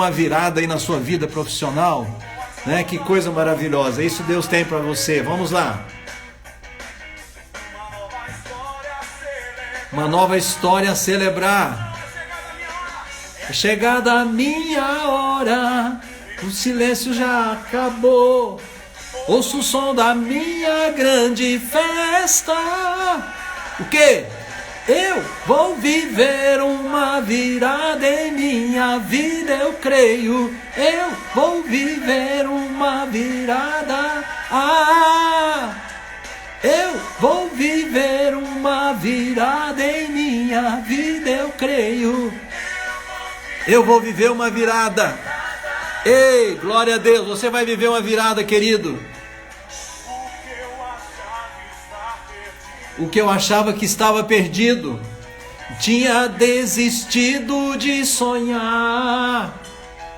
Uma virada aí na sua vida profissional, né? Que coisa maravilhosa. Isso Deus tem para você. Vamos lá. Uma nova história a celebrar. É chegada a minha hora. O silêncio já acabou. Ouço o som da minha grande festa. O quê? Eu vou viver uma virada em minha vida, eu creio. Eu vou viver uma virada. Eu vou viver uma virada em minha vida, eu creio. Eu vou viver uma virada. Ei, glória a Deus, você vai viver uma virada, querido. O que eu achava que estava perdido, tinha desistido de sonhar.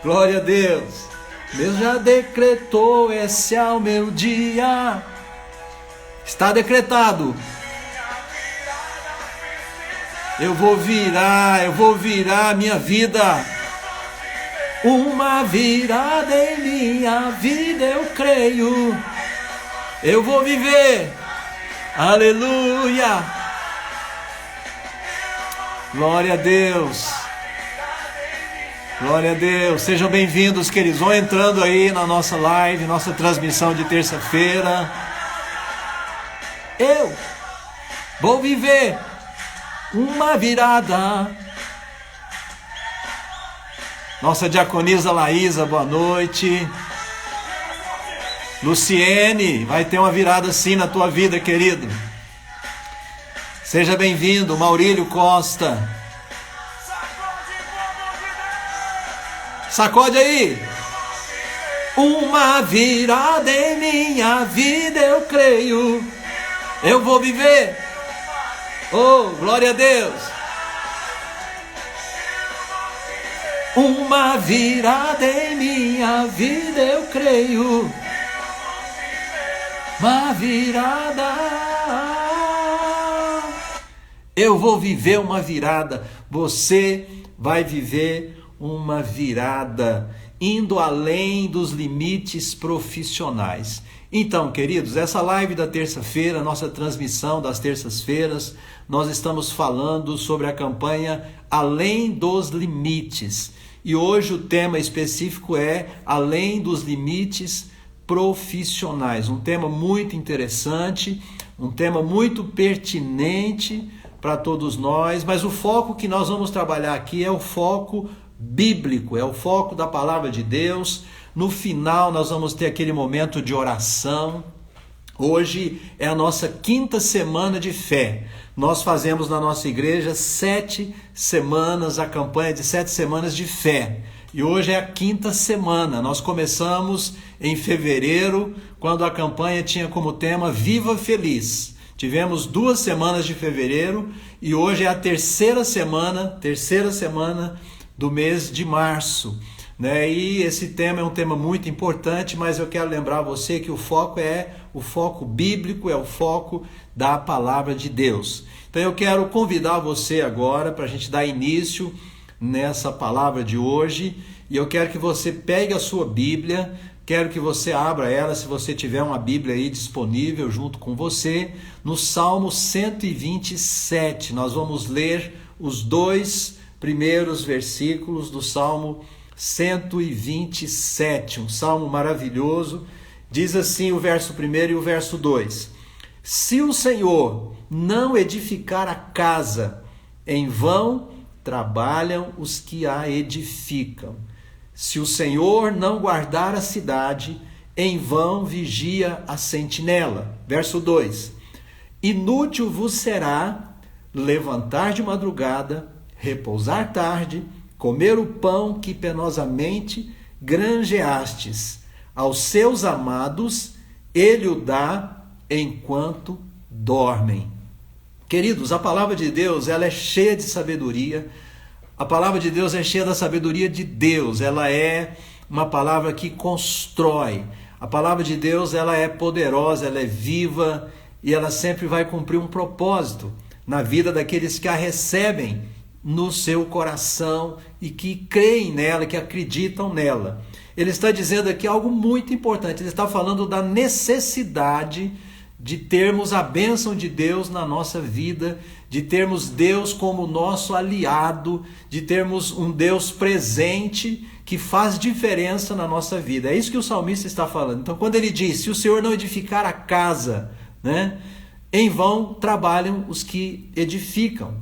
Glória a Deus. Deus já decretou, esse é o meu dia. Está decretado. Eu vou virar a minha vida. Uma virada em minha vida, eu creio. Eu vou viver. Aleluia! Glória a Deus! Glória a Deus! Sejam bem-vindos, queridos. Vão entrando aí na nossa live, nossa transmissão de terça-feira. Eu vou viver uma virada. Nossa diaconisa Laísa, boa noite. Luciene, vai ter uma virada assim na tua vida, querido. Seja bem-vindo, Maurílio Costa. Sacode aí. Uma virada em minha vida, eu creio. Eu vou viver. Oh, glória a Deus. Uma virada em minha vida, eu creio. Uma virada. Eu vou viver uma virada. Você vai viver uma virada, indo além dos limites profissionais. Então, queridos, essa live da terça-feira, nossa transmissão das terças-feiras, nós estamos falando sobre a campanha Além dos Limites. E hoje o tema específico é Além dos Limites profissionais, um tema muito interessante, um tema muito pertinente para todos nós, mas o foco que nós vamos trabalhar aqui é o foco bíblico, é o foco da palavra de Deus. No final nós vamos ter aquele momento de oração. Hoje é a nossa 5ª semana de fé. Nós fazemos na nossa igreja 7 semanas, a campanha de 7 semanas de fé. E hoje é a 5ª semana. Nós começamos em fevereiro, quando a campanha tinha como tema Viva Feliz. Tivemos 2 semanas de fevereiro e hoje é a terceira semana do mês de março. E esse tema é um tema muito importante, mas eu quero lembrar você que o foco é o foco bíblico, é o foco da palavra de Deus. Então eu quero convidar você agora para a gente dar início nessa palavra de hoje, e eu quero que você pegue a sua Bíblia, quero que você abra ela, se você tiver uma Bíblia aí disponível junto com você, no Salmo 127, nós vamos ler os 2 primeiros versículos do Salmo 127, um salmo maravilhoso. Diz assim o verso 1 e o verso 2: Se o Senhor não edificar a casa, em vão trabalham os que a edificam. Se o Senhor não guardar a cidade, em vão vigia a sentinela. Verso 2: Inútil vos será levantar de madrugada, repousar tarde, comer o pão que penosamente granjeastes. Aos seus amados ele o dá enquanto dormem. Queridos, a palavra de Deus, ela é cheia de sabedoria. A palavra de Deus é cheia da sabedoria de Deus. Ela é uma palavra que constrói. A palavra de Deus, ela é poderosa, ela é viva e ela sempre vai cumprir um propósito na vida daqueles que a recebem no seu coração e que creem nela, que acreditam nela. Ele está dizendo aqui algo muito importante. Ele está falando da necessidade de termos a bênção de Deus na nossa vida, de termos Deus como nosso aliado, de termos um Deus presente que faz diferença na nossa vida. É isso que o salmista está falando. Então, quando ele diz, se o Senhor não edificar a casa, né, em vão trabalham os que edificam.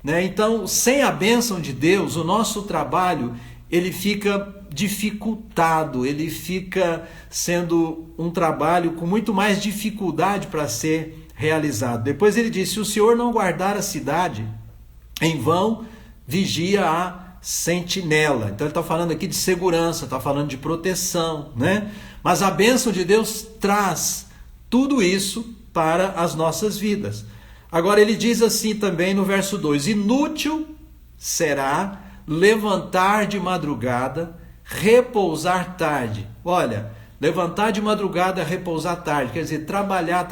Né? Então, sem a bênção de Deus, o nosso trabalho ele fica dificultado, ele fica sendo um trabalho com muito mais dificuldade para ser realizado. Depois ele diz, se o Senhor não guardar a cidade, em vão vigia a sentinela. Então ele está falando aqui de segurança, está falando de proteção, né? Mas a bênção de Deus traz tudo isso para as nossas vidas. Agora ele diz assim também no verso 2, inútil será levantar de madrugada, repousar tarde. Olha, levantar de madrugada, repousar tarde, quer dizer, trabalhar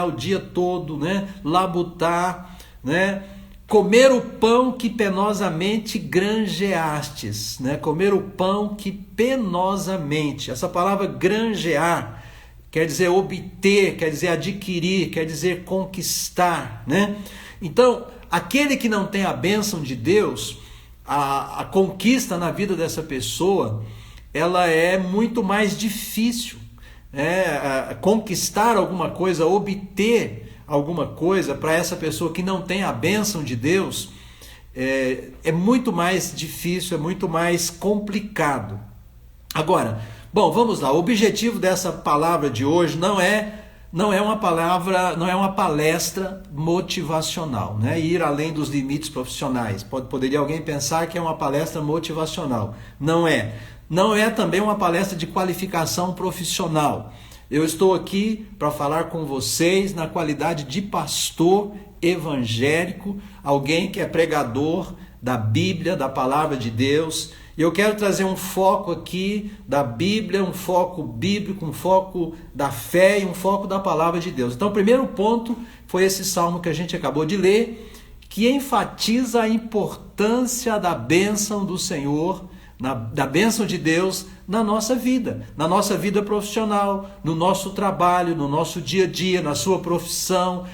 o dia todo, né? Labutar, né? Comer o pão que penosamente granjeastes, né? Comer o pão que penosamente. Essa palavra granjear quer dizer obter, quer dizer adquirir, quer dizer conquistar, né? Então, aquele que não tem a bênção de Deus, a conquista na vida dessa pessoa, ela é muito mais difícil. Conquistar alguma coisa, obter alguma coisa para essa pessoa que não tem a bênção de Deus, é muito mais difícil, é muito mais complicado. Agora, bom, vamos lá. O objetivo dessa palavra de hoje não é uma palestra motivacional, né? Ir além dos limites profissionais. Poderia alguém pensar que é uma palestra motivacional. Não é. Não é também uma palestra de qualificação profissional. Eu estou aqui para falar com vocês na qualidade de pastor evangélico, alguém que é pregador da Bíblia, da palavra de Deus. E eu quero trazer um foco aqui da Bíblia, um foco bíblico, um foco da fé e um foco da palavra de Deus. Então, o primeiro ponto foi esse salmo que a gente acabou de ler, que enfatiza a importância da bênção do Senhor, da bênção de Deus na nossa vida profissional, no nosso trabalho, no nosso dia a dia, na sua profissão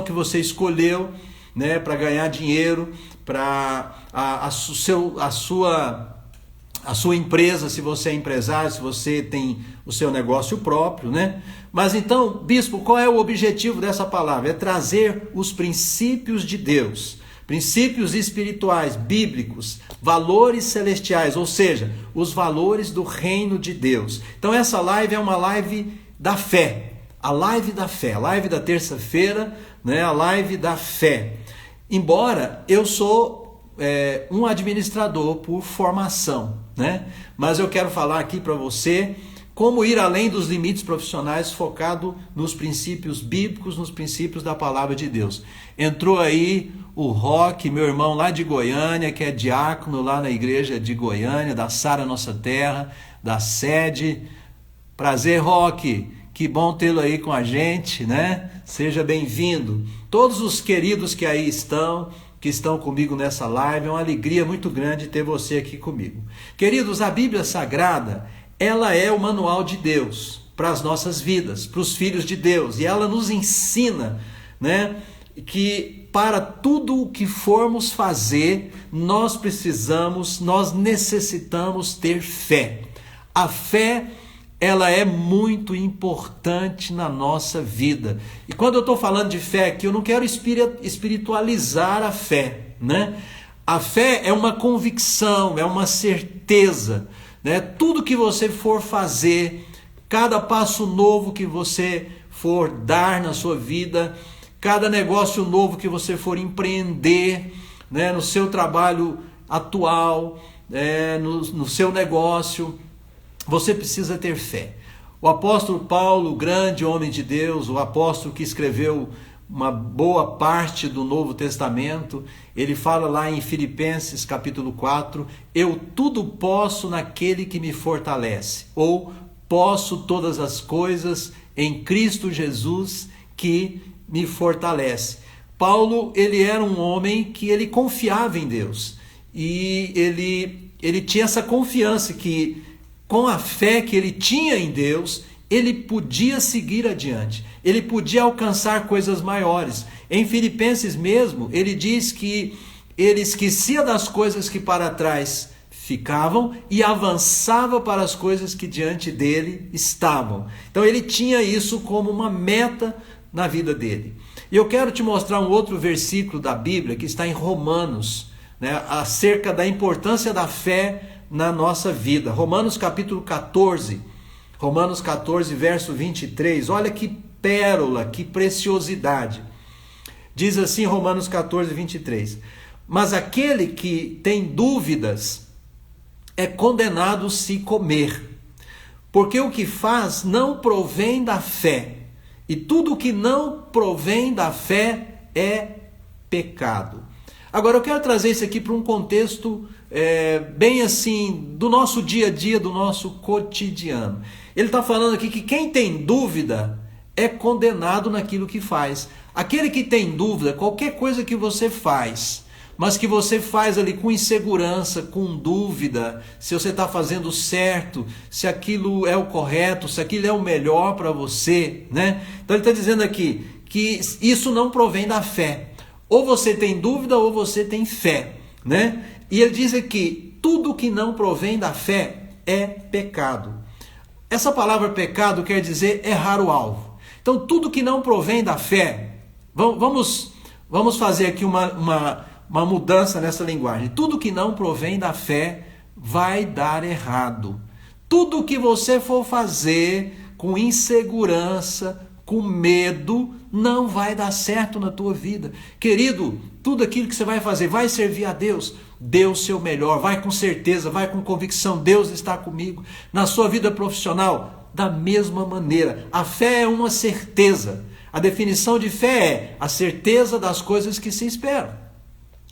que você escolheu, né, para ganhar dinheiro, para a sua empresa, se você é empresário, se você tem o seu negócio próprio, né? Mas então, bispo, qual é o objetivo dessa palavra? É trazer os princípios de Deus, princípios espirituais, bíblicos, valores celestiais, ou seja, os valores do reino de Deus. Então essa live é uma live da fé, a live da terça-feira, né? A live da fé. Embora eu sou um administrador por formação, né? Mas eu quero falar aqui para você como ir além dos limites profissionais, focado nos princípios bíblicos, nos princípios da palavra de Deus. Entrou aí o Roque, meu irmão lá de Goiânia, que é diácono lá na igreja de Goiânia, da Sara Nossa Terra, da sede. Prazer, Roque, que bom tê-lo aí com a gente, né? Seja bem-vindo. Todos os queridos que aí estão, que estão comigo nessa live, é uma alegria muito grande ter você aqui comigo. Queridos, a Bíblia Sagrada, ela é o manual de Deus para as nossas vidas, para os filhos de Deus, e ela nos ensina, né, que para tudo o que formos fazer, nós necessitamos ter fé. A fé, ela é muito importante na nossa vida. E quando eu estou falando de fé aqui, eu não quero espiritualizar a fé, né? A fé é uma convicção, é uma certeza, né? Tudo que você for fazer, cada passo novo que você for dar na sua vida, cada negócio novo que você for empreender, né? No seu trabalho atual, no seu negócio, você precisa ter fé. O apóstolo Paulo, o grande homem de Deus, o apóstolo que escreveu uma boa parte do Novo Testamento, ele fala lá em Filipenses capítulo 4, eu tudo posso naquele que me fortalece, ou posso todas as coisas em Cristo Jesus que me fortalece. Paulo, ele era um homem que ele confiava em Deus. E ele tinha essa confiança que, com a fé que ele tinha em Deus, ele podia seguir adiante. Ele podia alcançar coisas maiores. Em Filipenses mesmo, ele diz que ele esquecia das coisas que para trás ficavam e avançava para as coisas que diante dele estavam. Então ele tinha isso como uma meta na vida dele. E eu quero te mostrar um outro versículo da Bíblia que está em Romanos, né, acerca da importância da fé na nossa vida. Romanos capítulo 14, Romanos 14, verso 23. Olha que pérola, que preciosidade. Diz assim Romanos 14, 23. Mas aquele que tem dúvidas é condenado se comer, porque o que faz não provém da fé, e tudo que não provém da fé é pecado. Agora eu quero trazer isso aqui para um contexto bem assim, do nosso dia a dia, do nosso cotidiano. Ele está falando aqui que quem tem dúvida é condenado naquilo que faz. Aquele que tem dúvida, qualquer coisa que você faz, mas que você faz ali com insegurança, com dúvida, se você está fazendo certo, se aquilo é o correto, se aquilo é o melhor para você, né? Então ele está dizendo aqui que isso não provém da fé. Ou você tem dúvida ou você tem fé, né? E ele diz aqui, tudo que não provém da fé é pecado. Essa palavra pecado quer dizer errar o alvo. Então tudo que não provém da fé, vamos fazer aqui uma mudança nessa linguagem. Tudo que não provém da fé vai dar errado. Tudo que você for fazer com insegurança, com medo, não vai dar certo na tua vida. Querido, tudo aquilo que você vai fazer vai servir a Deus. Dê o seu melhor, vai com certeza, vai com convicção. Deus está comigo. Na sua vida profissional, da mesma maneira. A fé é uma certeza. A definição de fé é a certeza das coisas que se esperam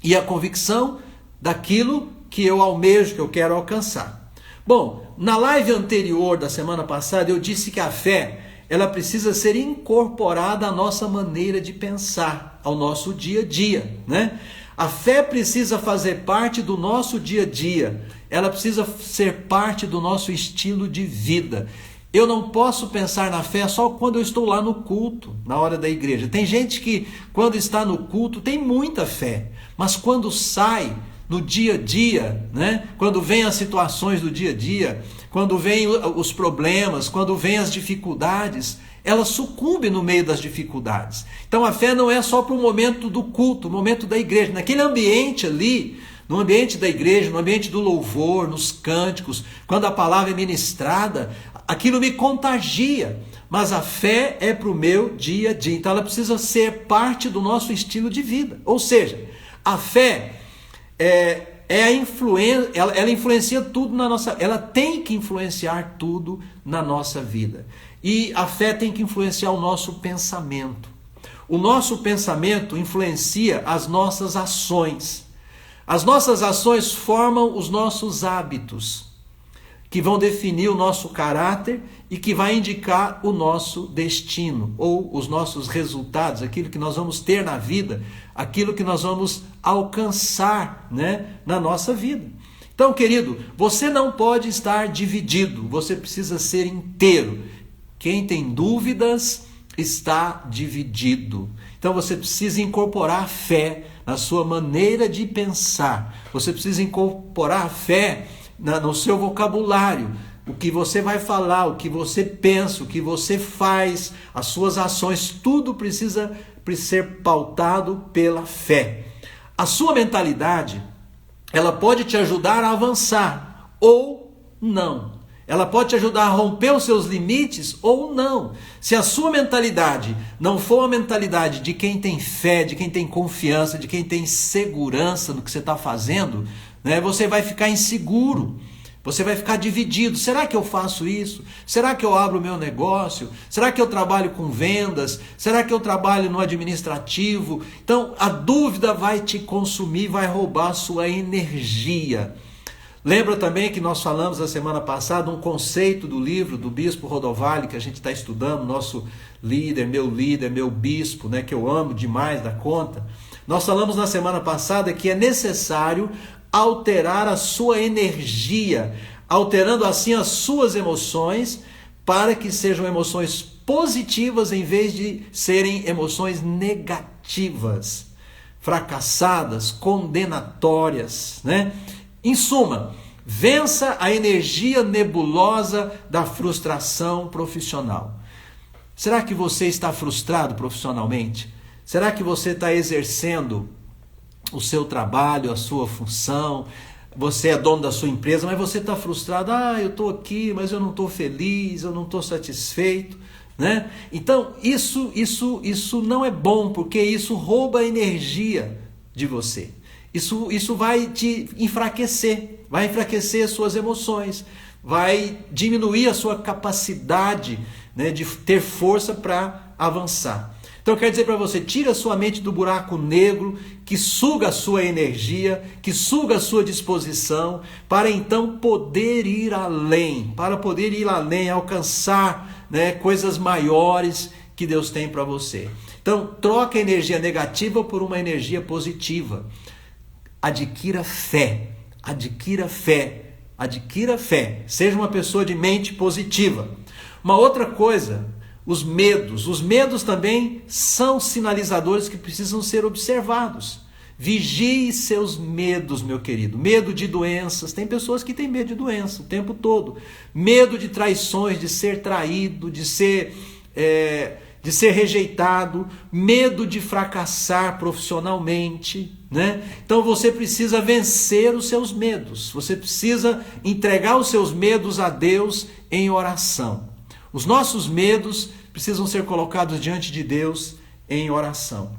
e a convicção daquilo que eu almejo, que eu quero alcançar. Bom, na live anterior da semana passada eu disse que a fé, ela precisa ser incorporada à nossa maneira de pensar, ao nosso dia a dia, né? A fé precisa fazer parte do nosso dia a dia, ela precisa ser parte do nosso estilo de vida. Eu não posso pensar na fé só quando eu estou lá no culto, na hora da igreja. Tem gente que quando está no culto tem muita fé, mas quando sai no dia a dia, né? Quando vem as situações do dia a dia, quando vem os problemas, quando vem as dificuldades, ela sucumbe no meio das dificuldades. Então a fé não é só para o momento do culto, o momento da igreja. Naquele ambiente ali, no ambiente da igreja, no ambiente do louvor, nos cânticos, quando a palavra é ministrada, aquilo me contagia. Mas a fé é para o meu dia a dia. Então ela precisa ser parte do nosso estilo de vida. Ou seja, a fé ela influencia tudo na nossa, ela tem que influenciar tudo na nossa vida. E a fé tem que influenciar o nosso pensamento. O nosso pensamento influencia as nossas ações. As nossas ações formam os nossos hábitos, que vão definir o nosso caráter e que vai indicar o nosso destino, ou os nossos resultados, aquilo que nós vamos ter na vida, aquilo que nós vamos alcançar, né, na nossa vida. Então, querido, você não pode estar dividido, você precisa ser inteiro. Quem tem dúvidas está dividido. Então você precisa incorporar a fé na sua maneira de pensar. Você precisa incorporar a fé no seu vocabulário. O que você vai falar, o que você pensa, o que você faz, as suas ações, tudo precisa ser pautado pela fé. A sua mentalidade, ela pode te ajudar a avançar ou não. Ela pode te ajudar a romper os seus limites ou não. Se a sua mentalidade não for a mentalidade de quem tem fé, de quem tem confiança, de quem tem segurança no que você está fazendo, né, você vai ficar inseguro. Você vai ficar dividido. Será que eu faço isso? Será que eu abro o meu negócio? Será que eu trabalho com vendas? Será que eu trabalho no administrativo? Então a dúvida vai te consumir, vai roubar a sua energia. Lembra também que nós falamos na semana passada um conceito do livro do Bispo Rodovalho, que a gente está estudando, nosso líder, meu bispo, né, que eu amo demais da conta. Nós falamos na semana passada que é necessário alterar a sua energia, alterando assim as suas emoções, para que sejam emoções positivas em vez de serem emoções negativas, fracassadas, condenatórias, né? Em suma, vença a energia nebulosa da frustração profissional. Será que você está frustrado profissionalmente? Será que você está exercendo o seu trabalho, a sua função? Você é dono da sua empresa, mas você está frustrado. Eu estou aqui, mas eu não estou feliz, eu não estou satisfeito, né? Então, isso não é bom, porque isso rouba a energia de você. Isso vai te enfraquecer, vai enfraquecer as suas emoções, vai diminuir a sua capacidade, né, de ter força para avançar. Então eu quero dizer para você, tira a sua mente do buraco negro que suga a sua energia, que suga a sua disposição, para então poder ir além, alcançar, né, coisas maiores que Deus tem para você. Então troca a energia negativa por uma energia positiva. Adquira fé, adquira fé, adquira fé. Seja uma pessoa de mente positiva. Uma outra coisa, os medos também são sinalizadores que precisam ser observados. Vigie seus medos, meu querido. Medo de doenças, tem pessoas que têm medo de doença o tempo todo. Medo de traições, de ser traído, de ser rejeitado, medo de fracassar profissionalmente, né? Então você precisa vencer os seus medos, você precisa entregar os seus medos a Deus em oração. Os nossos medos precisam ser colocados diante de Deus em oração.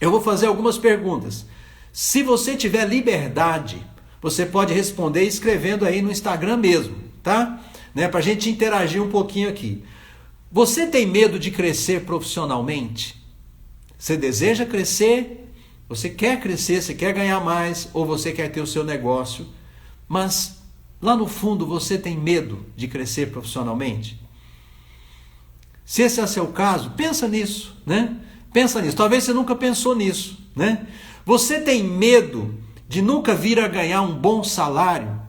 Eu vou fazer algumas perguntas. Se você tiver liberdade, você pode responder escrevendo aí no Instagram mesmo, tá? Né? Para a gente interagir um pouquinho aqui. Você tem medo de crescer profissionalmente? Você deseja crescer? Você quer crescer, você quer ganhar mais, ou você quer ter o seu negócio, mas lá no fundo você tem medo de crescer profissionalmente? Se esse é o seu caso, pensa nisso, né? Pensa nisso. Talvez você nunca pensou nisso, né? Você tem medo de nunca vir a ganhar um bom salário?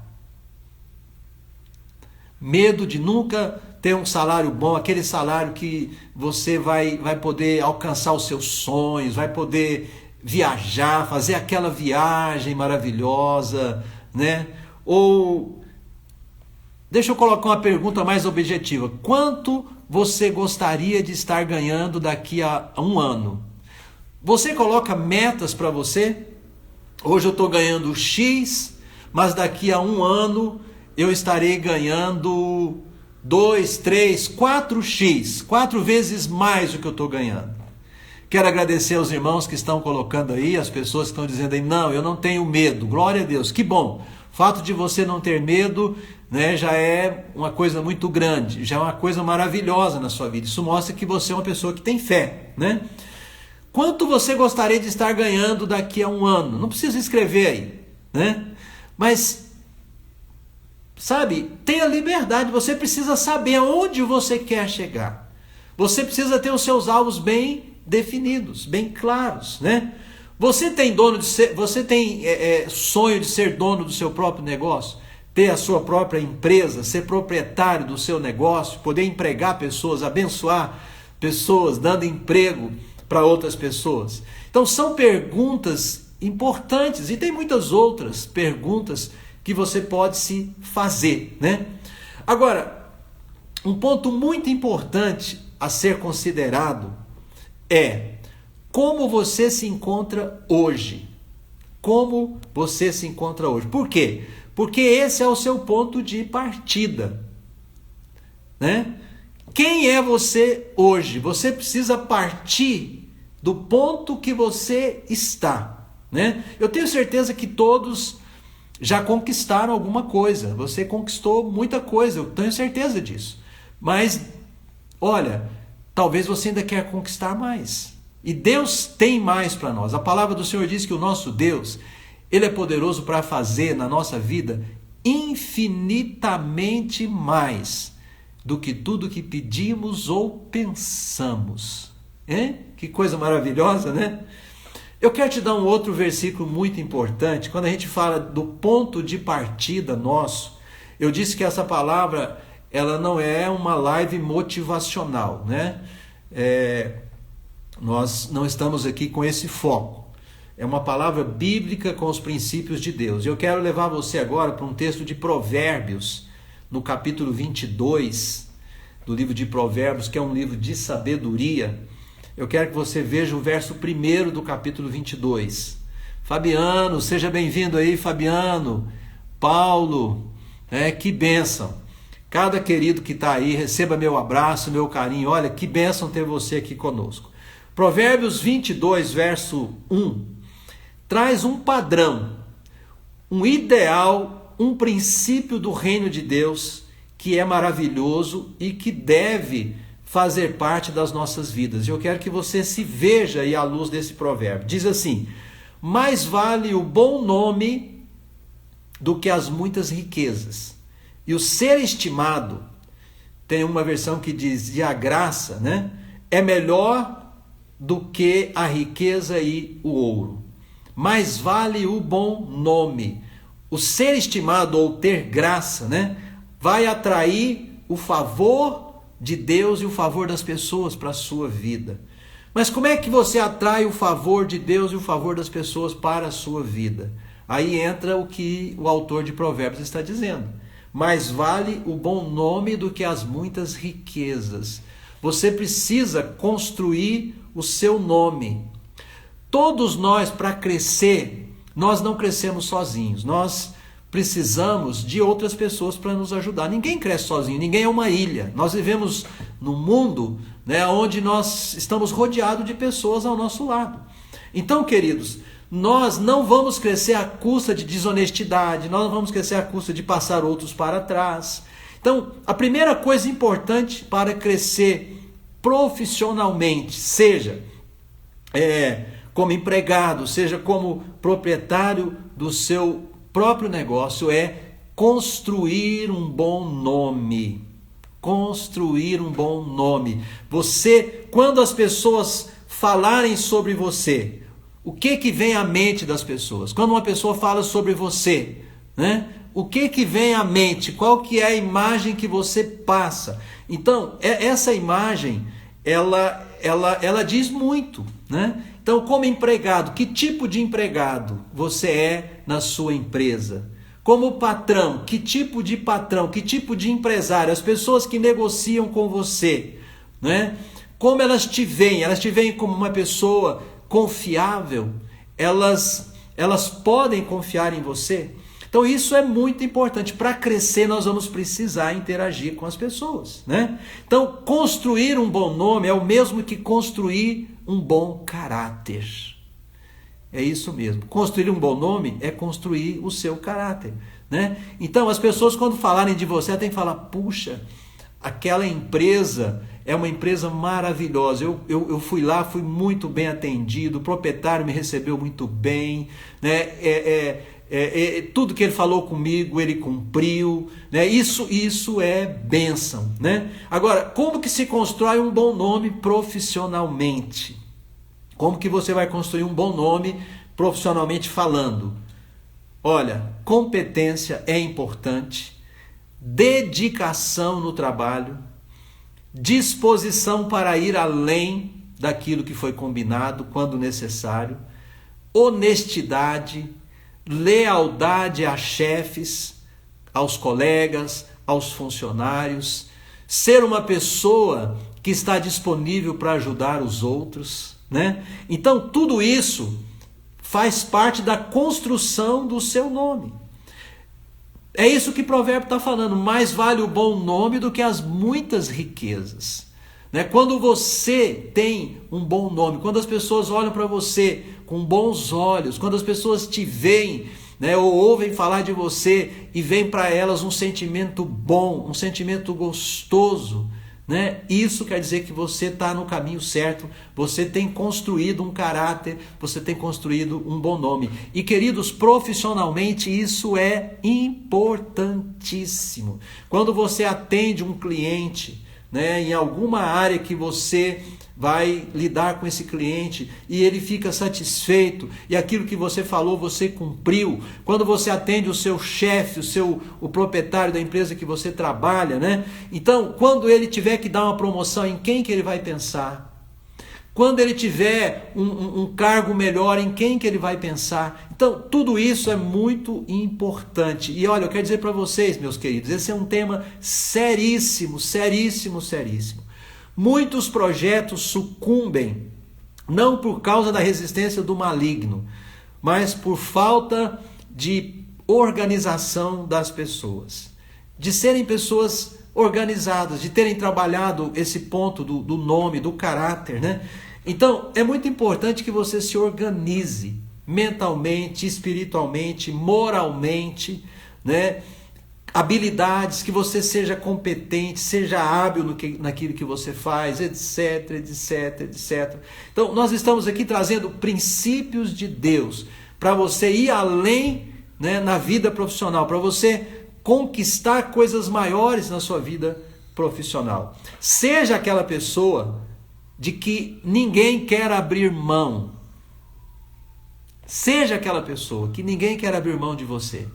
Medo de nunca ter um salário bom, aquele salário que você vai poder alcançar os seus sonhos, vai poder viajar, fazer aquela viagem maravilhosa, né? Ou, deixa eu colocar uma pergunta mais objetiva. Quanto você gostaria de estar ganhando daqui a um ano? Você coloca metas para você? Hoje eu estou ganhando X, mas daqui a um ano eu estarei ganhando 2, 3, 4x, 4 vezes mais do que eu estou ganhando. Quero agradecer aos irmãos que estão colocando aí, as pessoas que estão dizendo aí, não, eu não tenho medo. Glória a Deus, que bom. O fato de você não ter medo, né, já é uma coisa muito grande, já é uma coisa maravilhosa na sua vida. Isso mostra que você é uma pessoa que tem fé, né? Quanto você gostaria de estar ganhando daqui a um ano? Não precisa escrever aí, né? Mas, sabe, tenha liberdade, você precisa saber aonde você quer chegar. Você precisa ter os seus alvos bem definidos, bem claros, né? Você tem sonho de ser dono do seu próprio negócio? Ter a sua própria empresa, ser proprietário do seu negócio, poder empregar pessoas, abençoar pessoas, dando emprego para outras pessoas? Então são perguntas importantes e tem muitas outras perguntas que você pode se fazer, né? Agora, um ponto muito importante a ser considerado é como você se encontra hoje. Como você se encontra hoje. Por quê? Porque esse é o seu ponto de partida, né? Quem é você hoje? Você precisa partir do ponto que você está, né? Eu tenho certeza que todos já conquistaram alguma coisa. Você conquistou muita coisa, eu tenho certeza disso. Mas, olha, talvez você ainda quer conquistar mais. E Deus tem mais para nós. A palavra do Senhor diz que o nosso Deus, Ele é poderoso para fazer na nossa vida infinitamente mais do que tudo que pedimos ou pensamos. Hein? Que coisa maravilhosa, né? Eu quero te dar um outro versículo muito importante. Quando a gente fala do ponto de partida nosso, eu disse que essa palavra, ela não é uma live motivacional, né? Nós não estamos aqui com esse foco. É uma palavra bíblica com os princípios de Deus. Eu quero levar você agora para um texto de Provérbios, no capítulo 22 do livro de Provérbios, que é um livro de sabedoria. Eu quero que você veja o verso 1 do capítulo 22. Fabiano, seja bem-vindo aí, Fabiano. Paulo, que bênção. Cada querido que está aí, receba meu abraço, meu carinho. Olha, que bênção ter você aqui conosco. Provérbios 22, verso 1, traz um padrão, um ideal, um princípio do reino de Deus que é maravilhoso e que deve fazer parte das nossas vidas. Eu quero que você se veja aí à luz desse provérbio. Diz assim: mais vale o bom nome do que as muitas riquezas. E o ser estimado, tem uma versão que diz, e a graça, né, é melhor do que a riqueza e o ouro. Mais vale o bom nome. O ser estimado ou ter graça, né, vai atrair o favor de Deus e o favor das pessoas para a sua vida. Mas como é que você atrai o favor de Deus e o favor das pessoas para a sua vida? Aí entra o que o autor de Provérbios está dizendo. Mais vale o bom nome do que as muitas riquezas. Você precisa construir o seu nome. Todos nós, para crescer, nós não crescemos sozinhos. Nós precisamos de outras pessoas para nos ajudar. Ninguém cresce sozinho, ninguém é uma ilha. Nós vivemos num mundo, né, onde nós estamos rodeados de pessoas ao nosso lado. Então, queridos, nós não vamos crescer à custa de desonestidade, nós não vamos crescer à custa de passar outros para trás. Então, a primeira coisa importante para crescer profissionalmente, seja como empregado, seja como proprietário do seu próprio negócio, é construir um bom nome. Construir um bom nome. Você, quando as pessoas falarem sobre você, o que vem à mente das pessoas? Quando uma pessoa fala sobre você, né? O que vem à mente? Qual que é a imagem que você passa? Então, essa imagem, ela diz muito, né? Então, como empregado, que tipo de empregado você é na sua empresa? Como patrão, que tipo de patrão, que tipo de empresário? As pessoas que negociam com você, né? Como elas te veem? Elas te veem como uma pessoa confiável? Elas podem confiar em você? Então isso é muito importante. Para crescer nós vamos precisar interagir com as pessoas, né? Então construir um bom nome é o mesmo que construir um bom caráter. É isso mesmo. Construir um bom nome é construir o seu caráter, né? Então as pessoas, quando falarem de você, têm que falar: puxa, aquela empresa é uma empresa maravilhosa. Eu fui lá, fui muito bem atendido, o proprietário me recebeu muito bem, né? Tudo que ele falou comigo, ele cumpriu, né? Isso é bênção, né? Agora, como que se constrói um bom nome profissionalmente? Como que você vai construir um bom nome profissionalmente falando? Olha, competência é importante, dedicação no trabalho, disposição para ir além daquilo que foi combinado quando necessário, honestidade, lealdade a chefes, aos colegas, aos funcionários, ser uma pessoa que está disponível para ajudar os outros, né? Então tudo isso faz parte da construção do seu nome. É isso que o provérbio está falando. Mais vale o bom nome do que as muitas riquezas, né? Quando você tem um bom nome, quando as pessoas olham para você com bons olhos, quando as pessoas te veem, né, ou ouvem falar de você e vem para elas um sentimento bom, um sentimento gostoso, né? Isso quer dizer que você está no caminho certo, você tem construído um caráter, você tem construído um bom nome. E queridos, profissionalmente isso é importantíssimo. Quando você atende um cliente, né, em alguma área que você vai lidar com esse cliente e ele fica satisfeito e aquilo que você falou você cumpriu. Quando você atende o seu chefe, o proprietário da empresa que você trabalha, né? Então, quando ele tiver que dar uma promoção, em quem que ele vai pensar? Quando ele tiver um cargo melhor, em quem que ele vai pensar? Então, tudo isso é muito importante. E olha, eu quero dizer para vocês, meus queridos, esse é um tema seríssimo, seríssimo, seríssimo. Muitos projetos sucumbem, não por causa da resistência do maligno, mas por falta de organização das pessoas. De serem pessoas organizadas, de terem trabalhado esse ponto do nome, do caráter, né? Então, é muito importante que você se organize mentalmente, espiritualmente, moralmente, né? Habilidades, que você seja competente, seja hábil naquilo que você faz, etc, etc, etc. Então, nós estamos aqui trazendo princípios de Deus para você ir além, né, na vida profissional, para você conquistar coisas maiores na sua vida profissional. Seja aquela pessoa de que ninguém quer abrir mão. Seja aquela pessoa que ninguém quer abrir mão de você,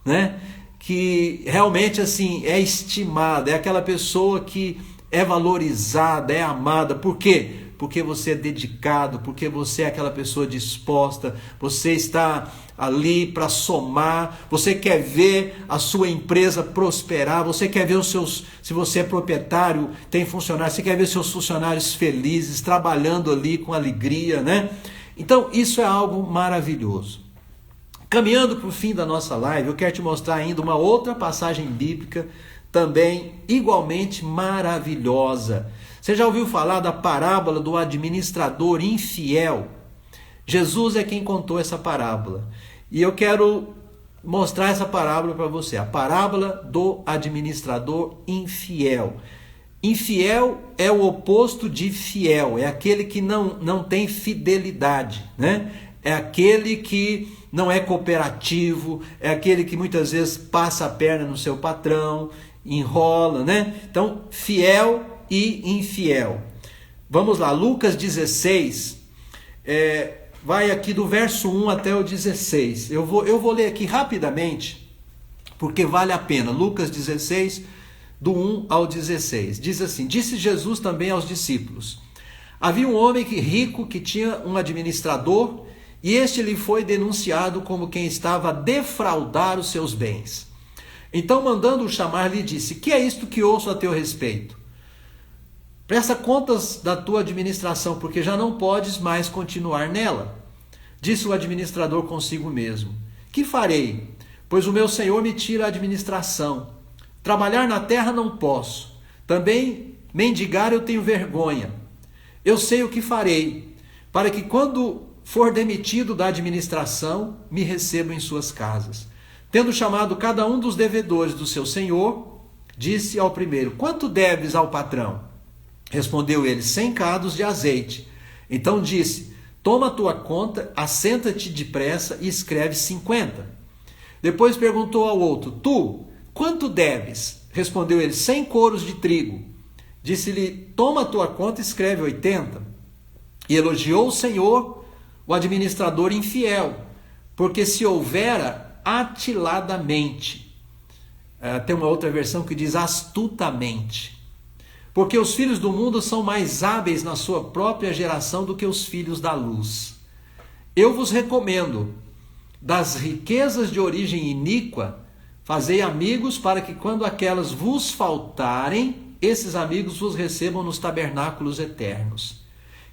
né? Que realmente assim é estimada, é aquela pessoa que é valorizada, é amada. Por quê? Porque você é dedicado, porque você é aquela pessoa disposta, você está ali para somar, você quer ver a sua empresa prosperar, você quer ver os seus, se você é proprietário, tem funcionários, você quer ver seus funcionários felizes, trabalhando ali com alegria, né? Então isso é algo maravilhoso. Caminhando para o fim da nossa live, eu quero te mostrar ainda uma outra passagem bíblica, também igualmente maravilhosa. Você já ouviu falar da parábola do administrador infiel? Jesus é quem contou essa parábola. E eu quero mostrar essa parábola para você. A parábola do administrador infiel. Infiel é o oposto de fiel. É aquele que não tem fidelidade, né? É aquele que não é cooperativo. É aquele que muitas vezes passa a perna no seu patrão, enrola, né? Então, fiel e infiel. Vamos lá, Lucas 16, vai aqui do verso 1 até o 16. Eu vou ler aqui rapidamente, porque vale a pena. Lucas 16, do 1 ao 16. Diz assim: disse Jesus também aos discípulos: havia um homem rico que tinha um administrador, e este lhe foi denunciado como quem estava a defraudar os seus bens. Então, mandando-o chamar, lhe disse: que é isto que ouço a teu respeito? Presta contas da tua administração, porque já não podes mais continuar nela. Disse o administrador consigo mesmo: que farei? Pois o meu senhor me tira a administração. Trabalhar na terra não posso. Também mendigar eu tenho vergonha. Eu sei o que farei, para que quando for demitido da administração, me recebam em suas casas. Tendo chamado cada um dos devedores do seu senhor, disse ao primeiro: quanto deves ao patrão? Respondeu ele: 100 cados de azeite. Então disse: toma a tua conta, assenta-te depressa e escreve 50. Depois perguntou ao outro: tu, quanto deves? Respondeu ele: 100 coros de trigo. Disse-lhe: toma a tua conta e escreve 80. E elogiou o Senhor, o administrador infiel, porque se houvera atiladamente. Tem uma outra versão que diz astutamente. Porque os filhos do mundo são mais hábeis na sua própria geração do que os filhos da luz. Eu vos recomendo, das riquezas de origem iníqua, fazei amigos para que quando aquelas vos faltarem, esses amigos vos recebam nos tabernáculos eternos.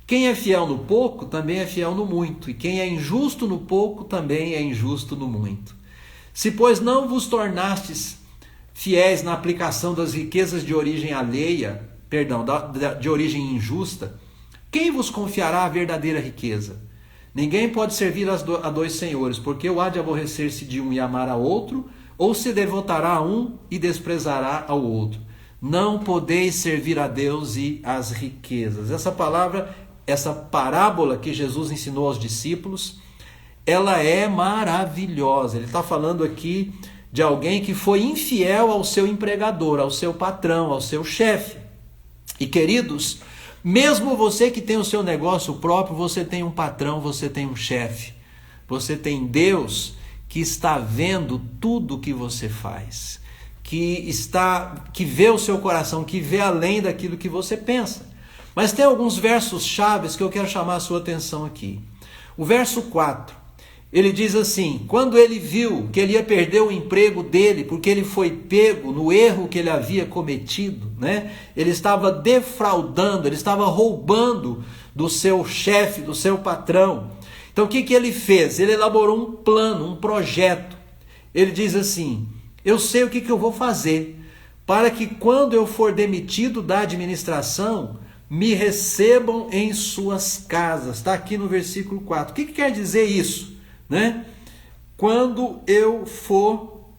Quem é fiel no pouco, também é fiel no muito, e quem é injusto no pouco, também é injusto no muito. Se, pois, não vos tornastes fiéis na aplicação das riquezas de origem alheia, de origem injusta, quem vos confiará a verdadeira riqueza? Ninguém pode servir a dois senhores, porque ou há de aborrecer-se de um e amar a outro, ou se devotará a um e desprezará ao outro. Não podeis servir a Deus e às riquezas. Essa palavra, essa parábola que Jesus ensinou aos discípulos, ela é maravilhosa. Ele está falando aqui de alguém que foi infiel ao seu empregador, ao seu patrão, ao seu chefe. E queridos, mesmo você que tem o seu negócio próprio, você tem um patrão, você tem um chefe. Você tem Deus que está vendo tudo que você faz, que vê o seu coração, que vê além daquilo que você pensa. Mas tem alguns versos chaves que eu quero chamar a sua atenção aqui. O verso 4, ele diz assim: quando ele viu que ele ia perder o emprego dele, porque ele foi pego no erro que ele havia cometido, né? Ele estava defraudando, ele estava roubando do seu chefe, do seu patrão. Então o que ele fez? Ele elaborou um plano, um projeto. Ele diz assim: eu sei o que eu vou fazer para que quando eu for demitido da administração, me recebam em suas casas. Está aqui no versículo 4. O que quer dizer isso? Né? Quando eu for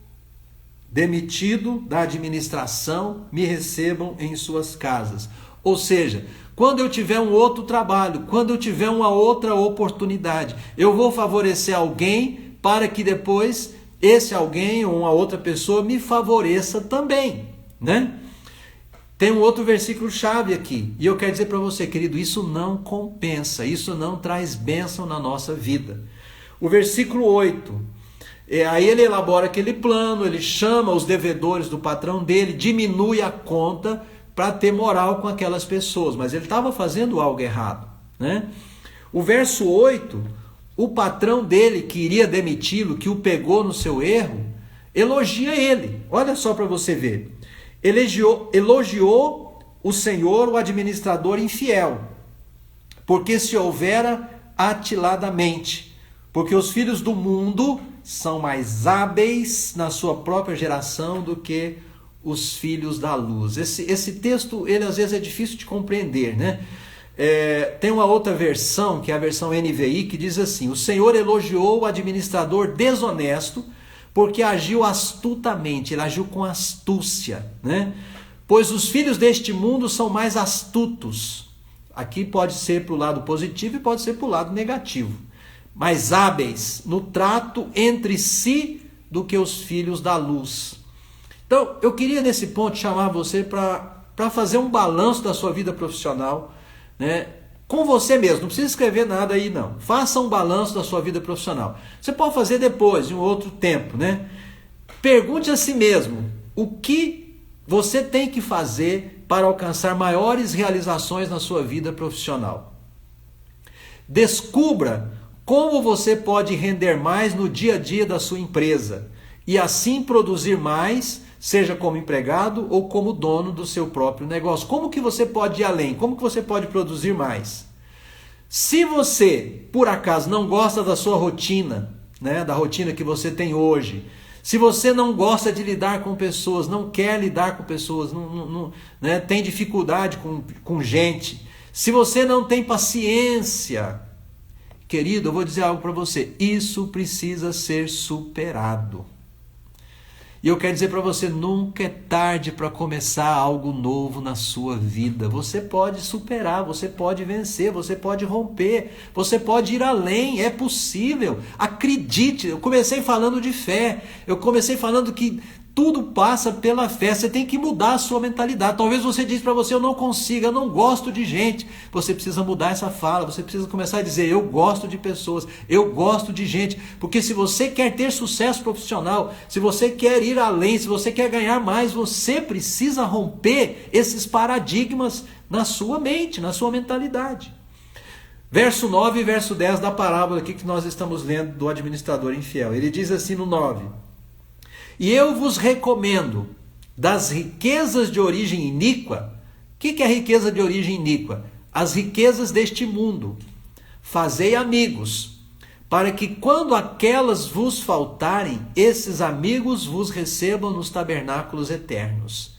demitido da administração, me recebam em suas casas. Ou seja, quando eu tiver um outro trabalho, quando eu tiver uma outra oportunidade, eu vou favorecer alguém para que depois esse alguém ou uma outra pessoa me favoreça também, né? Tem um outro versículo chave aqui, e eu quero dizer para você, querido, isso não compensa, isso não traz bênção na nossa vida. O versículo 8, aí ele elabora aquele plano, ele chama os devedores do patrão dele, diminui a conta para ter moral com aquelas pessoas, mas ele estava fazendo algo errado, né? O verso 8, o patrão dele que iria demiti-lo, que o pegou no seu erro, elogia ele. Olha só para você ver. Elogiou o Senhor, o administrador infiel, porque se houvera atiladamente, porque os filhos do mundo são mais hábeis na sua própria geração do que os filhos da luz. Esse texto, ele às vezes é difícil de compreender, né? Tem uma outra versão, que é a versão NVI, que diz assim: o Senhor elogiou o administrador desonesto, porque agiu astutamente, ele agiu com astúcia, né? Pois os filhos deste mundo são mais astutos. Aqui pode ser para o lado positivo e pode ser para o lado negativo. Mais hábeis no trato entre si do que os filhos da luz. Então, eu queria nesse ponto chamar você para fazer um balanço da sua vida profissional, né? Com você mesmo, não precisa escrever nada aí não. Faça um balanço da sua vida profissional. Você pode fazer depois, em um outro tempo, né? Pergunte a si mesmo, o que você tem que fazer para alcançar maiores realizações na sua vida profissional? Descubra como você pode render mais no dia a dia da sua empresa e assim produzir mais, seja como empregado ou como dono do seu próprio negócio. Como que você pode ir além? Como que você pode produzir mais? Se você, por acaso, não gosta da sua rotina, né, da rotina que você tem hoje, se você não gosta de lidar com pessoas, não quer lidar com pessoas, né, tem dificuldade com gente, se você não tem paciência, querido, eu vou dizer algo para você, isso precisa ser superado. E eu quero dizer para você, nunca é tarde para começar algo novo na sua vida. Você pode superar, você pode vencer, você pode romper, você pode ir além, é possível. Acredite, eu comecei falando de fé, eu comecei falando que tudo passa pela fé, você tem que mudar a sua mentalidade. Talvez você diz para você, eu não consigo, eu não gosto de gente. Você precisa mudar essa fala, você precisa começar a dizer, eu gosto de pessoas, eu gosto de gente. Porque se você quer ter sucesso profissional, se você quer ir além, se você quer ganhar mais, você precisa romper esses paradigmas na sua mente, na sua mentalidade. Verso 9 e verso 10 da parábola aqui que nós estamos lendo do administrador infiel. Ele diz assim no 9... E eu vos recomendo das riquezas de origem iníqua. O que é riqueza de origem iníqua? As riquezas deste mundo. Fazei amigos, para que quando aquelas vos faltarem, esses amigos vos recebam nos tabernáculos eternos.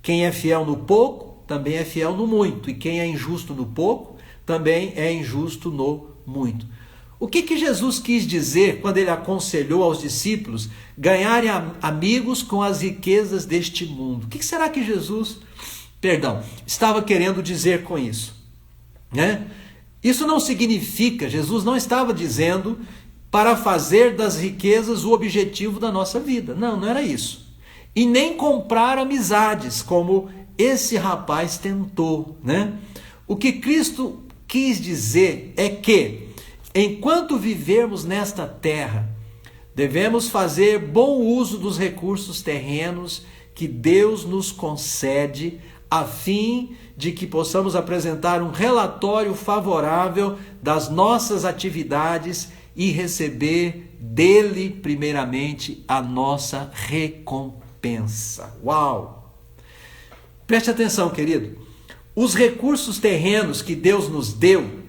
Quem é fiel no pouco, também é fiel no muito. E quem é injusto no pouco, também é injusto no muito. O que Jesus quis dizer quando ele aconselhou aos discípulos ganharem amigos com as riquezas deste mundo? O que será que Jesus, estava querendo dizer com isso? Né? Isso não significa, Jesus não estava dizendo para fazer das riquezas o objetivo da nossa vida. Não, não era isso. E nem comprar amizades, como esse rapaz tentou, né? O que Cristo quis dizer é que, enquanto vivermos nesta terra, devemos fazer bom uso dos recursos terrenos que Deus nos concede, a fim de que possamos apresentar um relatório favorável das nossas atividades e receber dele, primeiramente, a nossa recompensa. Uau! Preste atenção, querido. Os recursos terrenos que Deus nos deu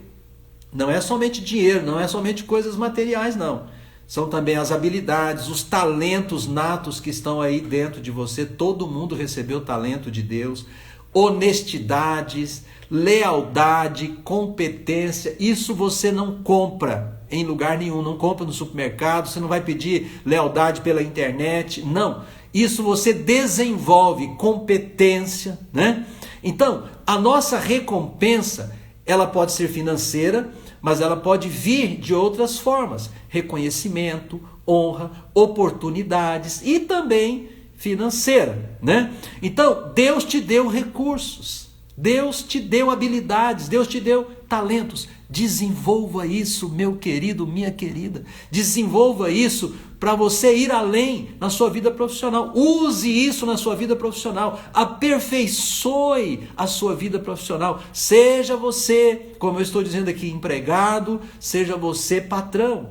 não é somente dinheiro, não é somente coisas materiais, não. São também as habilidades, os talentos natos que estão aí dentro de você. Todo mundo recebeu o talento de Deus. Honestidades, lealdade, competência. Isso você não compra em lugar nenhum. Não compra no supermercado. Você não vai pedir lealdade pela internet. Não. Isso você desenvolve, competência, né? Então, a nossa recompensa, ela pode ser financeira, mas ela pode vir de outras formas. Reconhecimento, honra, oportunidades e também financeira, né? Então, Deus te deu recursos, Deus te deu habilidades, Deus te deu talentos. Desenvolva isso, meu querido, minha querida. Desenvolva isso para você ir além na sua vida profissional. Use isso na sua vida profissional. Aperfeiçoe a sua vida profissional. Seja você, como eu estou dizendo aqui, empregado, seja você patrão.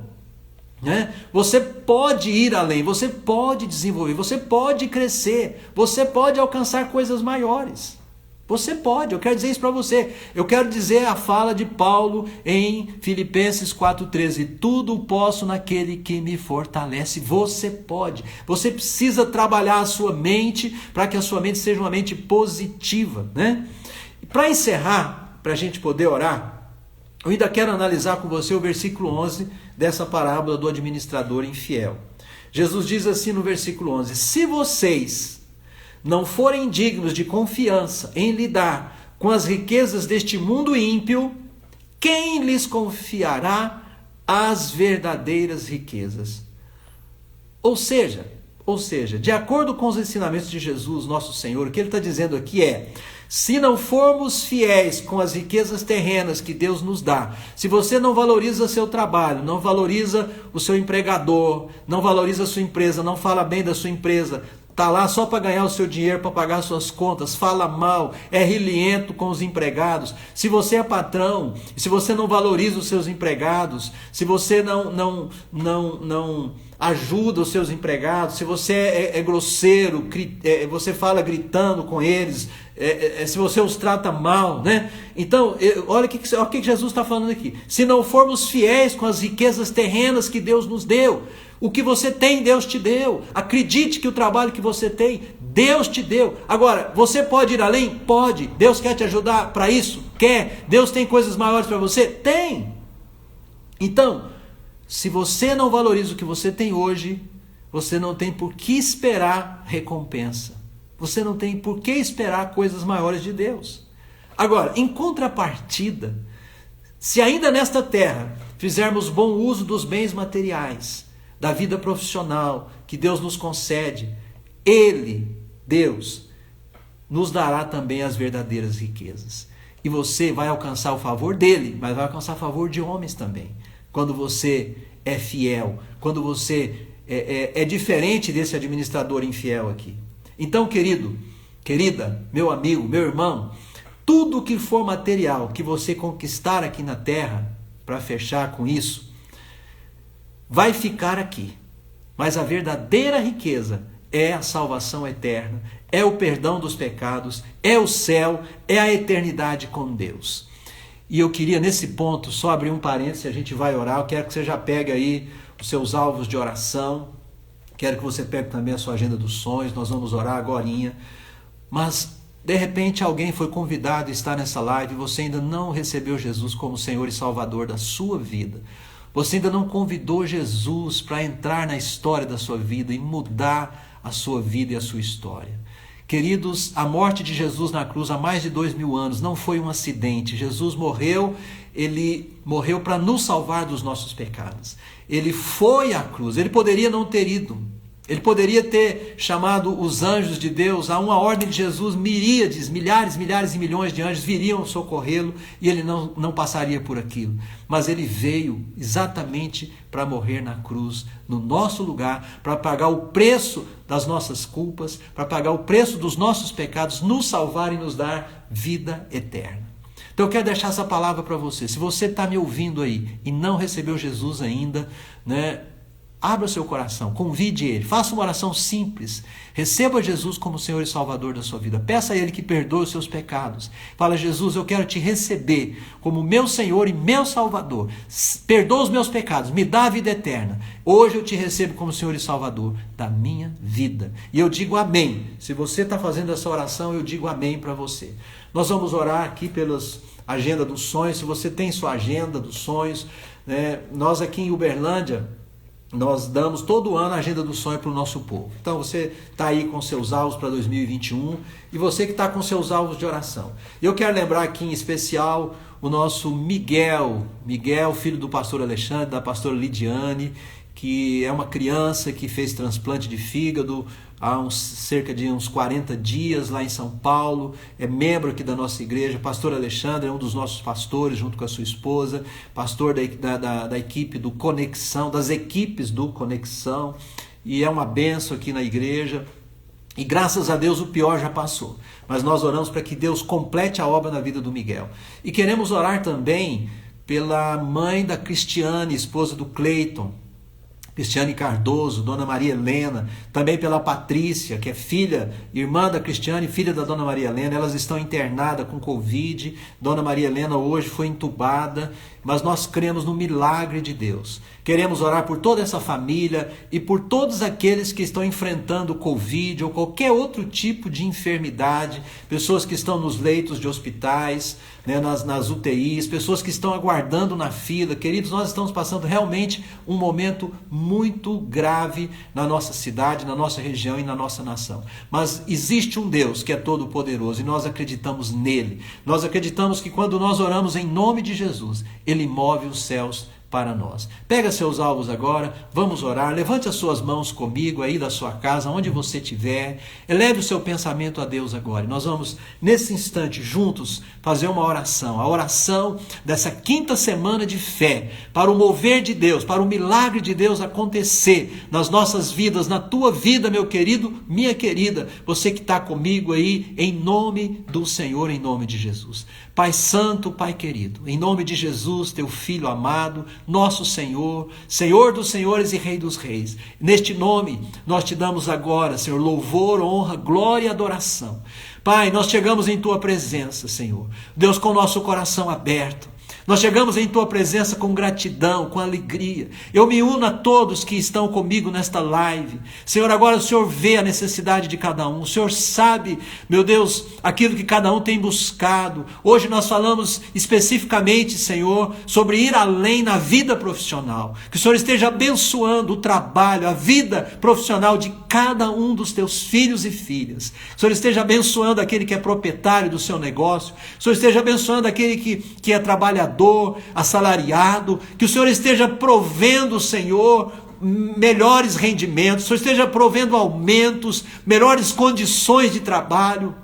Né? Você pode ir além, você pode desenvolver, você pode crescer, você pode alcançar coisas maiores. Você pode, eu quero dizer isso para você. Eu quero dizer a fala de Paulo em Filipenses 4,13. Tudo posso naquele que me fortalece. Você pode. Você precisa trabalhar a sua mente para que a sua mente seja uma mente positiva, né? Para encerrar, para a gente poder orar, eu ainda quero analisar com você o versículo 11 dessa parábola do administrador infiel. Jesus diz assim no versículo 11: se vocês não forem dignos de confiança em lidar com as riquezas deste mundo ímpio, quem lhes confiará as verdadeiras riquezas? Ou seja, de acordo com os ensinamentos de Jesus, nosso Senhor, o que ele está dizendo aqui é: se não formos fiéis com as riquezas terrenas que Deus nos dá, se você não valoriza seu trabalho, não valoriza o seu empregador, não valoriza a sua empresa, não fala bem da sua empresa, está lá só para ganhar o seu dinheiro, para pagar suas contas, fala mal, é rilento com os empregados. Se você é patrão, se você não valoriza os seus empregados, se você não ajuda os seus empregados, se você é grosseiro, você fala gritando com eles, se você os trata mal, né? Então, olha o que Jesus está falando aqui. Se não formos fiéis com as riquezas terrenas que Deus nos deu, o que você tem, Deus te deu. Acredite que o trabalho que você tem, Deus te deu. Agora, você pode ir além? Pode. Deus quer te ajudar para isso? Quer. Deus tem coisas maiores para você? Tem. Então, se você não valoriza o que você tem hoje, você não tem por que esperar recompensa. Você não tem por que esperar coisas maiores de Deus. Agora, em contrapartida, se ainda nesta terra fizermos bom uso dos bens materiais, da vida profissional que Deus nos concede, Ele, Deus, nos dará também as verdadeiras riquezas. E você vai alcançar o favor dele, mas vai alcançar o favor de homens também. Quando você é fiel, quando você é diferente desse administrador infiel aqui. Então, querido, querida, meu amigo, meu irmão, tudo que for material que você conquistar aqui na terra, para fechar com isso, vai ficar aqui. Mas a verdadeira riqueza é a salvação eterna, é o perdão dos pecados, é o céu, é a eternidade com Deus. E eu queria nesse ponto só abrir um parênteses, a gente vai orar. Eu quero que você já pegue aí os seus alvos de oração, quero que você pegue também a sua agenda dos sonhos, nós vamos orar agorinha. Mas de repente alguém foi convidado a estar nessa live e você ainda não recebeu Jesus como Senhor e Salvador da sua vida. Você ainda não convidou Jesus para entrar na história da sua vida e mudar a sua vida e a sua história. Queridos, a morte de Jesus na cruz há mais de 2000 anos não foi um acidente. Jesus morreu, ele morreu para nos salvar dos nossos pecados. Ele foi à cruz, ele poderia não ter ido. Ele poderia ter chamado os anjos de Deus, a uma ordem de Jesus, miríades, milhares, milhares e milhões de anjos viriam socorrê-lo e ele não passaria por aquilo. Mas ele veio exatamente para morrer na cruz, no nosso lugar, para pagar o preço das nossas culpas, para pagar o preço dos nossos pecados, nos salvar e nos dar vida eterna. Então eu quero deixar essa palavra para você. Se você está me ouvindo aí e não recebeu Jesus ainda, né? Abra o seu coração, convide Ele, faça uma oração simples, receba Jesus como Senhor e Salvador da sua vida, peça a Ele que perdoe os seus pecados, fala: Jesus, eu quero te receber como meu Senhor e meu Salvador, perdoa os meus pecados, me dá a vida eterna, hoje eu te recebo como Senhor e Salvador da minha vida, e eu digo amém. Se você está fazendo essa oração, eu digo amém para você. Nós vamos orar aqui pelas agenda dos sonhos. Se você tem sua agenda dos sonhos, né? Nós aqui em Uberlândia, nós damos todo ano a agenda do sonho para o nosso povo. Então você está aí com seus alvos para 2021 e você que está com seus alvos de oração. Eu quero lembrar aqui em especial o nosso Miguel, filho do pastor Alexandre, da pastora Lidiane, que é uma criança que fez transplante de fígado há cerca de uns 40 dias lá em São Paulo, é membro aqui da nossa igreja. Pastor Alexandre é um dos nossos pastores, junto com a sua esposa, pastor da equipe do Conexão, das equipes do Conexão, e é uma bênção aqui na igreja. E graças a Deus o pior já passou, mas nós oramos para que Deus complete a obra na vida do Miguel. E queremos orar também pela mãe da Cristiane, esposa do Cleiton, Cristiane Cardoso, Dona Maria Helena, também pela Patrícia, que é irmã da Cristiane, filha da Dona Maria Helena. Elas estão internadas com Covid. Dona Maria Helena hoje foi entubada, mas nós cremos no milagre de Deus. Queremos orar por toda essa família e por todos aqueles que estão enfrentando Covid ou qualquer outro tipo de enfermidade, pessoas que estão nos leitos de hospitais, né, nas UTIs, pessoas que estão aguardando na fila. Queridos, nós estamos passando realmente um momento muito grave na nossa cidade, na nossa região e na nossa nação. Mas existe um Deus que é todo poderoso e nós acreditamos nele. Nós acreditamos que quando nós oramos em nome de Jesus, Ele move os céus para nós. Pega seus alvos agora, vamos orar. Levante as suas mãos comigo aí da sua casa, onde você estiver. Eleve o seu pensamento a Deus agora. E nós vamos, nesse instante, juntos, fazer uma oração. A oração dessa quinta semana de fé, para o mover de Deus, para o milagre de Deus acontecer nas nossas vidas, na tua vida, meu querido, minha querida, você que está comigo aí, em nome do Senhor, em nome de Jesus. Pai Santo, Pai querido, em nome de Jesus, teu Filho amado, nosso Senhor, Senhor dos senhores e Rei dos reis. Neste nome, nós te damos agora, Senhor, louvor, honra, glória e adoração. Pai, nós chegamos em tua presença, Senhor. Deus, com o nosso coração aberto. Nós chegamos em tua presença com gratidão, com alegria. Eu me uno a todos que estão comigo nesta live. Senhor, agora o Senhor vê a necessidade de cada um. O Senhor sabe, meu Deus, aquilo que cada um tem buscado. Hoje nós falamos especificamente, Senhor, sobre ir além na vida profissional. Que o Senhor esteja abençoando o trabalho, a vida profissional de cada um dos teus filhos e filhas. Que o Senhor esteja abençoando aquele que é proprietário do seu negócio. Que o Senhor esteja abençoando aquele que é trabalhador, assalariado, que o Senhor esteja provendo, Senhor, melhores rendimentos, que o Senhor esteja provendo aumentos, melhores condições de trabalho,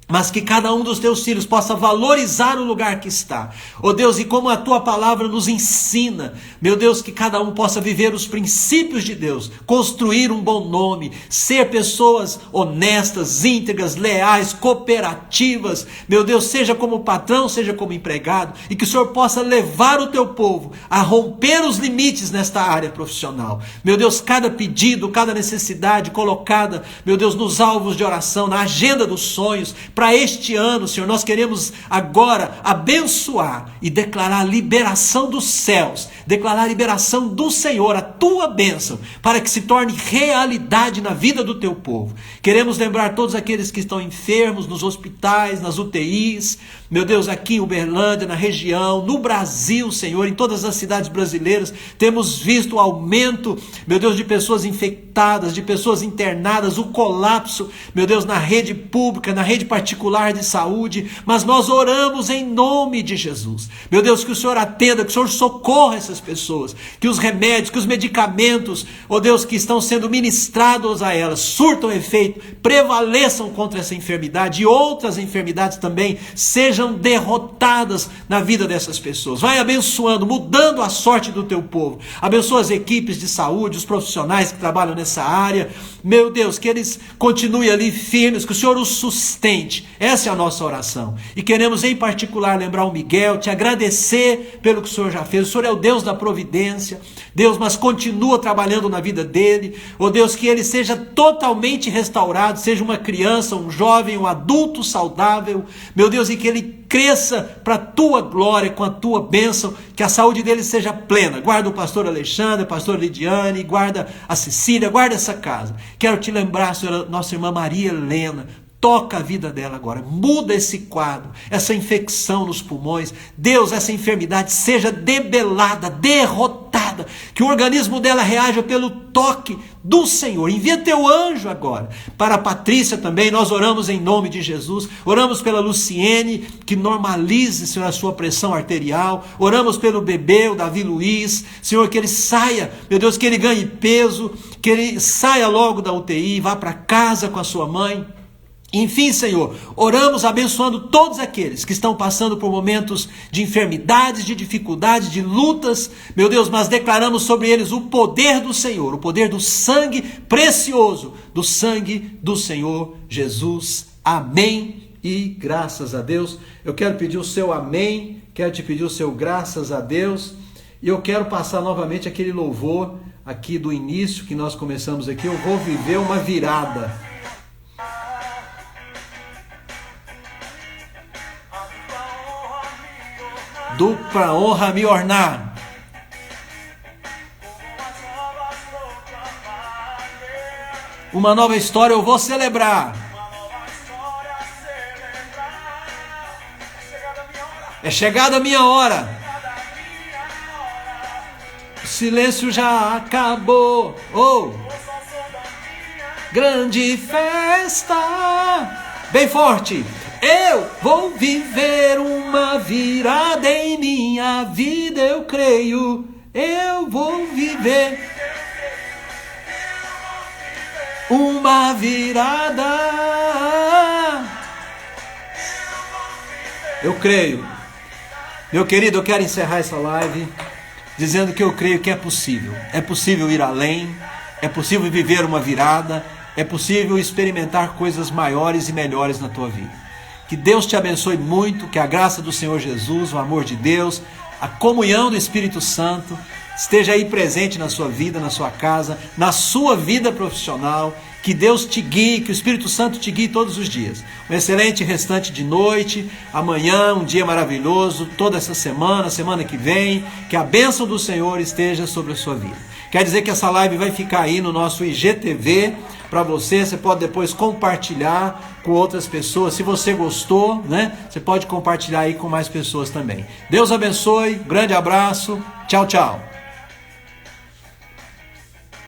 mas que cada um dos teus filhos possa valorizar o lugar que está. Ó Deus, e como a tua palavra nos ensina, meu Deus, que cada um possa viver os princípios de Deus, construir um bom nome, ser pessoas honestas, íntegras, leais, cooperativas, meu Deus, seja como patrão, seja como empregado, e que o Senhor possa levar o teu povo a romper os limites nesta área profissional. Meu Deus, cada pedido, cada necessidade colocada, meu Deus, nos alvos de oração, na agenda dos sonhos, Para este ano, Senhor, nós queremos agora abençoar e declarar a liberação dos céus, declarar a liberação do Senhor, a tua bênção, para que se torne realidade na vida do teu povo. Queremos lembrar todos aqueles que estão enfermos nos hospitais, nas UTIs, meu Deus, aqui em Uberlândia, na região, no Brasil, Senhor, em todas as cidades brasileiras, temos visto o aumento, meu Deus, de pessoas infectadas, de pessoas internadas, o colapso, meu Deus, na rede pública, na rede particular de saúde, mas nós oramos em nome de Jesus. Meu Deus, que o Senhor atenda, que o Senhor socorra essas pessoas, que os remédios, que os medicamentos, ó Deus, que estão sendo ministrados a elas, surtam efeito, prevaleçam contra essa enfermidade e outras enfermidades também sejam derrotadas na vida dessas pessoas. Vai abençoando, mudando a sorte do teu povo. Abençoa as equipes de saúde, os profissionais que trabalham nessa área. Meu Deus, que eles continuem ali firmes, que o Senhor os sustente. Essa é a nossa oração. E queremos em particular lembrar o Miguel, te agradecer pelo que o Senhor já fez. O Senhor é o Deus da providência. Deus, mas continua trabalhando na vida dele. Ó Deus, que ele seja totalmente restaurado, seja uma criança, um jovem, um adulto saudável. Meu Deus, e que ele cresça para a tua glória, com a tua bênção, que a saúde dele seja plena. Guarda o pastor Alexandre, a pastora Lidiane, guarda a Cecília, guarda essa casa. Quero te lembrar, Senhora, nossa irmã Maria Helena, toca a vida dela agora, muda esse quadro, essa infecção nos pulmões. Deus, essa enfermidade seja debelada, derrotada, que o organismo dela reaja pelo toque do Senhor. Envia teu anjo agora. Para a Patrícia também, nós oramos em nome de Jesus. Oramos pela Luciene, que normalize, Senhor, a sua pressão arterial. Oramos pelo bebê, o Davi Luiz. Senhor, que ele saia, meu Deus, que ele ganhe peso, que ele saia logo da UTI, vá para casa com a sua mãe. Enfim, Senhor, oramos abençoando todos aqueles que estão passando por momentos de enfermidades, de dificuldades, de lutas, meu Deus, mas declaramos sobre eles o poder do Senhor, o poder do sangue precioso, do sangue do Senhor Jesus. Amém e graças a Deus. Eu quero pedir o seu amém, quero te pedir o seu graças a Deus, e eu quero passar novamente aquele louvor aqui do início que nós começamos aqui. Eu vou viver uma virada. Dupla honra me ornar. Uma nova história eu vou celebrar. É chegada a minha hora. O silêncio já acabou. Oh! Grande festa. Bem forte. Eu vou viver uma virada em minha vida, eu creio. Eu vou viver uma virada. Eu creio. Meu querido, eu quero encerrar essa live dizendo que eu creio que é possível. É possível ir além, é possível viver uma virada, é possível experimentar coisas maiores e melhores na tua vida. Que Deus te abençoe muito, que a graça do Senhor Jesus, o amor de Deus, a comunhão do Espírito Santo esteja aí presente na sua vida, na sua casa, na sua vida profissional. Que Deus te guie, que o Espírito Santo te guie todos os dias. Um excelente restante de noite, amanhã um dia maravilhoso, toda essa semana, semana que vem, que a bênção do Senhor esteja sobre a sua vida. Quer dizer que essa live vai ficar aí no nosso IGTV para você pode depois compartilhar com outras pessoas. Se você gostou, né? Você pode compartilhar aí com mais pessoas também. Deus abençoe, grande abraço, tchau, tchau.